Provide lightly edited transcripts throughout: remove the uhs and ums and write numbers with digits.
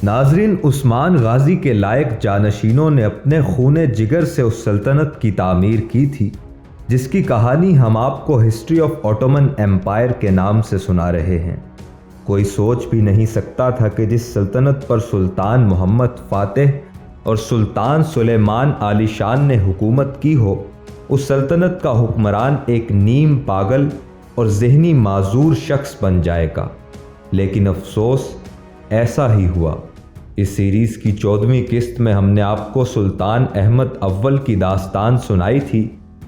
ناظرین، عثمان غازی کے لائق جانشینوں نے اپنے خون جگر سے اس سلطنت کی تعمیر کی تھی جس کی کہانی ہم آپ کو ہسٹری آف آٹومن ایمپائر کے نام سے سنا رہے ہیں۔ کوئی سوچ بھی نہیں سکتا تھا کہ جس سلطنت پر سلطان محمد فاتح اور سلطان سلیمان عالی شان نے حکومت کی ہو، اس سلطنت کا حکمران ایک نیم پاگل اور ذہنی معذور شخص بن جائے گا۔ لیکن افسوس، ایسا ہی ہوا۔ اس سیریز کی 14ویں قسط میں ہم نے آپ کو سلطان احمد اول کی داستان سنائی تھی،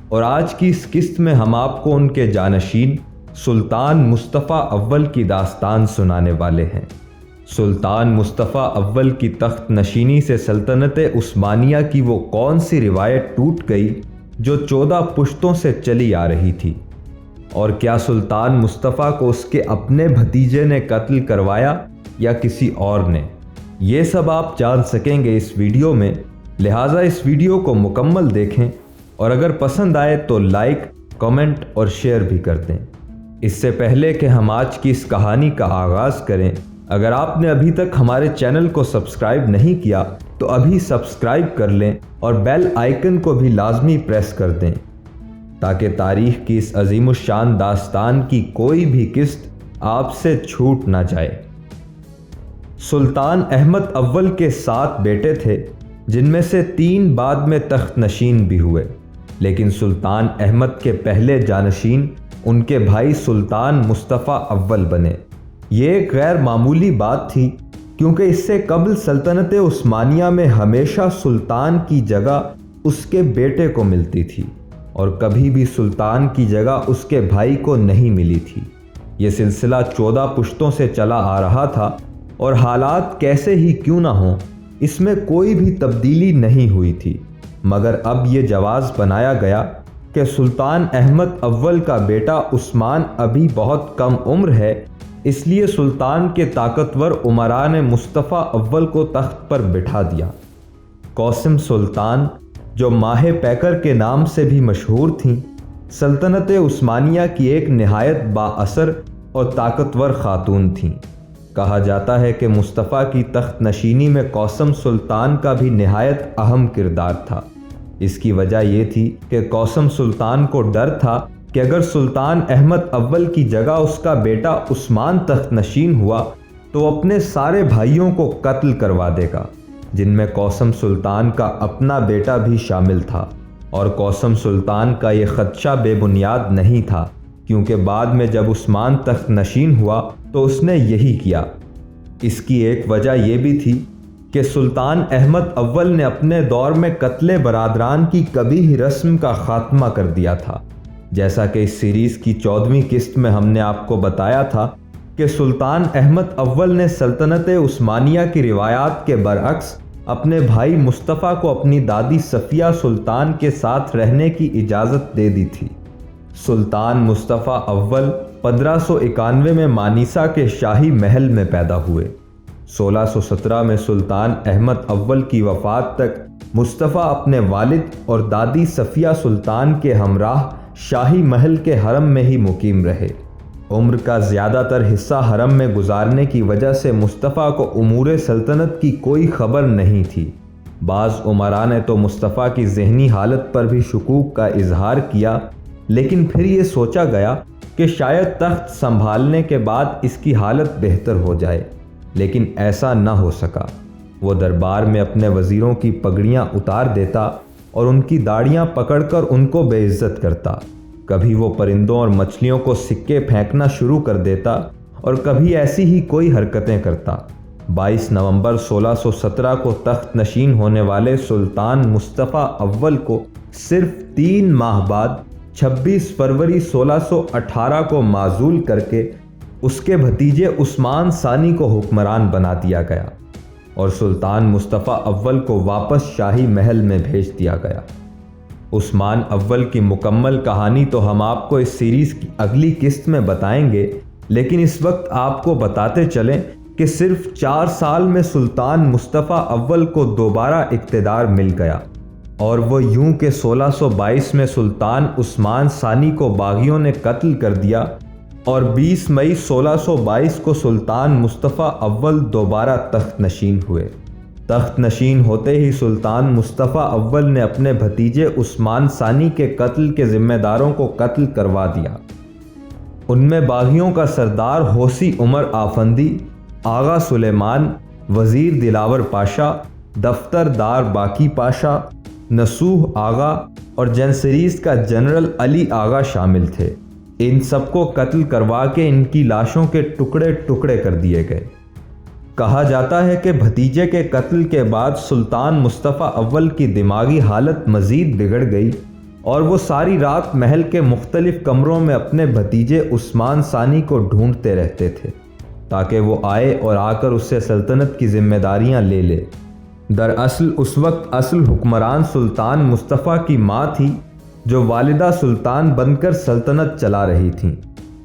اور آج کی اس قسط میں ہم آپ کو ان کے جانشین سلطان مصطفیٰ اول کی داستان سنانے والے ہیں۔ سلطان مصطفیٰ اول کی تخت نشینی سے سلطنت عثمانیہ کی وہ کون سی روایت ٹوٹ گئی جو 14 پشتوں سے چلی آ رہی تھی؟ اور کیا سلطان مصطفیٰ کو اس کے اپنے بھتیجے نے قتل کروایا یا کسی اور نے؟ یہ سب آپ جان سکیں گے اس ویڈیو میں، لہٰذا اس ویڈیو کو مکمل دیکھیں، اور اگر پسند آئے تو لائک، کمنٹ اور شیئر بھی کر دیں۔ اس سے پہلے کہ ہم آج کی اس کہانی کا آغاز کریں، اگر آپ نے ابھی تک ہمارے چینل کو سبسکرائب نہیں کیا تو ابھی سبسکرائب کر لیں اور بیل آئیکن کو بھی لازمی پریس کر دیں تاکہ تاریخ کی اس عظیم الشان داستان کی کوئی بھی قسط آپ سے چھوٹ نہ جائے۔ سلطان احمد اول کے 7 بیٹے تھے، جن میں سے 3 بعد میں تخت نشین بھی ہوئے، لیکن سلطان احمد کے پہلے جانشین ان کے بھائی سلطان مصطفیٰ اول بنے۔ یہ ایک غیر معمولی بات تھی، کیونکہ اس سے قبل سلطنت عثمانیہ میں ہمیشہ سلطان کی جگہ اس کے بیٹے کو ملتی تھی، اور کبھی بھی سلطان کی جگہ اس کے بھائی کو نہیں ملی تھی۔ یہ سلسلہ 14 پشتوں سے چلا آ رہا تھا، اور حالات کیسے ہی کیوں نہ ہوں، اس میں کوئی بھی تبدیلی نہیں ہوئی تھی، مگر اب یہ جواز بنایا گیا کہ سلطان احمد اول کا بیٹا عثمان ابھی بہت کم عمر ہے، اس لیے سلطان کے طاقتور امراء نے مصطفیٰ اول کو تخت پر بٹھا دیا۔ قاسم سلطان، جو ماہ پیکر کے نام سے بھی مشہور تھیں، سلطنت عثمانیہ کی ایک نہایت با اثر اور طاقتور خاتون تھیں۔ کہا جاتا ہے کہ مصطفیٰ کی تخت نشینی میں قاسم سلطان کا بھی نہایت اہم کردار تھا۔ اس کی وجہ یہ تھی کہ قاسم سلطان کو ڈر تھا کہ اگر سلطان احمد اول کی جگہ اس کا بیٹا عثمان تخت نشین ہوا تو وہ اپنے سارے بھائیوں کو قتل کروا دے گا، جن میں قاسم سلطان کا اپنا بیٹا بھی شامل تھا۔ اور قاسم سلطان کا یہ خدشہ بے بنیاد نہیں تھا، کیونکہ بعد میں جب عثمان تخت نشین ہوا تو اس نے یہی کیا۔ اس کی ایک وجہ یہ بھی تھی کہ سلطان احمد اول نے اپنے دور میں قتل برادران کی قبیح رسم کا خاتمہ کر دیا تھا، جیسا کہ اس سیریز کی 14ویں قسط میں ہم نے آپ کو بتایا تھا کہ سلطان احمد اول نے سلطنت عثمانیہ کی روایات کے برعکس اپنے بھائی مصطفیٰ کو اپنی دادی صفیہ سلطان کے ساتھ رہنے کی اجازت دے دی تھی۔ سلطان مصطفیٰ اول 1591 میں مانیسا کے شاہی محل میں پیدا ہوئے۔ 1617 میں سلطان احمد اول کی وفات تک مصطفیٰ اپنے والد اور دادی صفیہ سلطان کے ہمراہ شاہی محل کے حرم میں ہی مقیم رہے۔ عمر کا زیادہ تر حصہ حرم میں گزارنے کی وجہ سے مصطفیٰ کو امور سلطنت کی کوئی خبر نہیں تھی۔ بعض امراء نے تو مصطفیٰ کی ذہنی حالت پر بھی شکوک کا اظہار کیا، لیکن پھر یہ سوچا گیا کہ شاید تخت سنبھالنے کے بعد اس کی حالت بہتر ہو جائے، لیکن ایسا نہ ہو سکا۔ وہ دربار میں اپنے وزیروں کی پگڑیاں اتار دیتا اور ان کی داڑیاں پکڑ کر ان کو بے عزت کرتا۔ کبھی وہ پرندوں اور مچھلیوں کو سکے پھینکنا شروع کر دیتا اور کبھی ایسی ہی کوئی حرکتیں کرتا۔ 22 نومبر 1617 کو تخت نشین ہونے والے سلطان مصطفیٰ اول کو صرف 3 ماہ بعد 26 فروری 1618 کو معزول کر کے اس کے بھتیجے عثمان ثانی کو حکمران بنا دیا گیا، اور سلطان مصطفیٰ اول کو واپس شاہی محل میں بھیج دیا گیا۔ عثمان اول کی مکمل کہانی تو ہم آپ کو اس سیریز کی اگلی قسط میں بتائیں گے، لیکن اس وقت آپ کو بتاتے چلیں کہ صرف 4 سال میں سلطان مصطفیٰ اول کو دوبارہ اقتدار مل گیا، اور وہ یوں کہ 1622 میں سلطان عثمان ثانی کو باغیوں نے قتل کر دیا، اور 20 مئی 1622 کو سلطان مصطفیٰ اول دوبارہ تخت نشین ہوئے۔ تخت نشین ہوتے ہی سلطان مصطفیٰ اول نے اپنے بھتیجے عثمان ثانی کے قتل کے ذمہ داروں کو قتل کروا دیا۔ ان میں باغیوں کا سردار حوثی عمر آفندی، آغا سلیمان، وزیر دلاور پاشا، دفتر دار باقی پاشا، نصوح آغا اور جنسریز کا جنرل علی آغا شامل تھے۔ ان سب کو قتل کروا کے ان کی لاشوں کے ٹکڑے ٹکڑے کر دیے گئے۔ کہا جاتا ہے کہ بھتیجے کے قتل کے بعد سلطان مصطفیٰ اول کی دماغی حالت مزید بگڑ گئی اور وہ ساری رات محل کے مختلف کمروں میں اپنے بھتیجے عثمان ثانی کو ڈھونڈتے رہتے تھے تاکہ وہ آئے اور آ کر اس سے سلطنت کی ذمہ داریاں لے لے۔ دراصل اس وقت اصل حکمران سلطان مصطفیٰ کی ماں تھی، جو والدہ سلطان بن کر سلطنت چلا رہی تھیں۔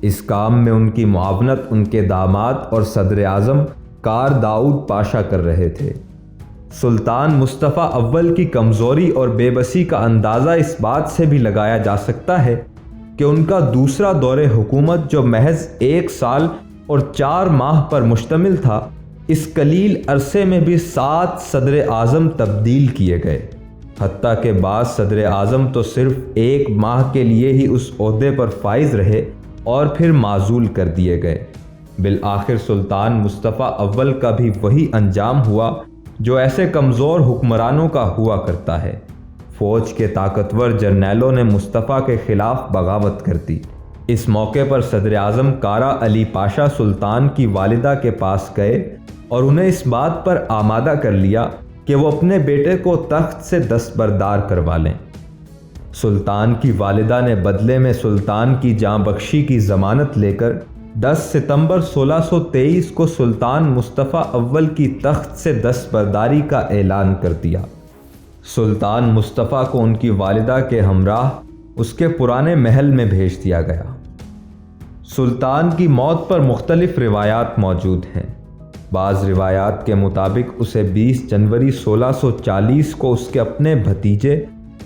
اس کام میں ان کی معاونت ان کے داماد اور صدر اعظم کار داؤد پاشا کر رہے تھے۔ سلطان مصطفیٰ اول کی کمزوری اور بے بسی کا اندازہ اس بات سے بھی لگایا جا سکتا ہے کہ ان کا دوسرا دور حکومت جو محض 1 سال اور 4 ماہ پر مشتمل تھا، اس قلیل عرصے میں بھی 7 صدر اعظم تبدیل کیے گئے، حتیٰ کہ بعض صدر اعظم تو صرف 1 ماہ کے لیے ہی اس عہدے پر فائز رہے اور پھر معزول کر دیے گئے۔ بالآخر سلطان مصطفیٰ اول کا بھی وہی انجام ہوا جو ایسے کمزور حکمرانوں کا ہوا کرتا ہے۔ فوج کے طاقتور جرنیلوں نے مصطفیٰ کے خلاف بغاوت کر دی۔ اس موقع پر صدر اعظم کارا علی پاشا سلطان کی والدہ کے پاس گئے اور انہیں اس بات پر آمادہ کر لیا کہ وہ اپنے بیٹے کو تخت سے دستبردار کروا لیں۔ سلطان کی والدہ نے بدلے میں سلطان کی جاں بخشی کی ضمانت لے کر 10 ستمبر 1623 کو سلطان مصطفیٰ اول کی تخت سے دستبرداری کا اعلان کر دیا۔ سلطان مصطفیٰ کو ان کی والدہ کے ہمراہ اس کے پرانے محل میں بھیج دیا گیا۔ سلطان کی موت پر مختلف روایات موجود ہیں۔ بعض روایات کے مطابق اسے 20 جنوری 1640 کو اس کے اپنے بھتیجے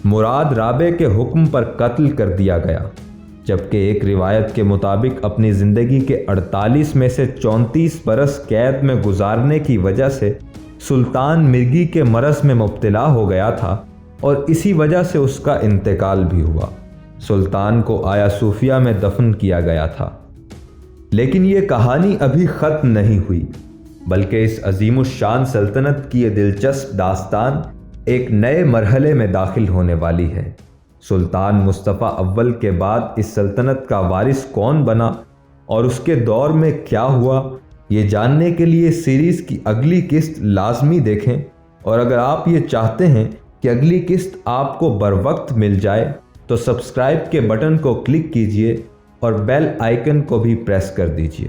مراد رابع کے حکم پر قتل کر دیا گیا، جبکہ ایک روایت کے مطابق اپنی زندگی کے 48 میں سے 34 برس قید میں گزارنے کی وجہ سے سلطان مرگی کے مرض میں مبتلا ہو گیا تھا اور اسی وجہ سے اس کا انتقال بھی ہوا۔ سلطان کو آیا صوفیہ میں دفن کیا گیا تھا۔ لیکن یہ کہانی ابھی ختم نہیں ہوئی، بلکہ اس عظیم الشان سلطنت کی یہ دلچسپ داستان ایک نئے مرحلے میں داخل ہونے والی ہے۔ سلطان مصطفیٰ اول کے بعد اس سلطنت کا وارث کون بنا اور اس کے دور میں کیا ہوا، یہ جاننے کے لیے سیریز کی اگلی قسط لازمی دیکھیں، اور اگر آپ یہ چاہتے ہیں کہ اگلی قسط آپ کو بروقت مل جائے تو سبسکرائب کے بٹن کو کلک کیجئے اور بیل آئیکن کو بھی پریس کر دیجئے۔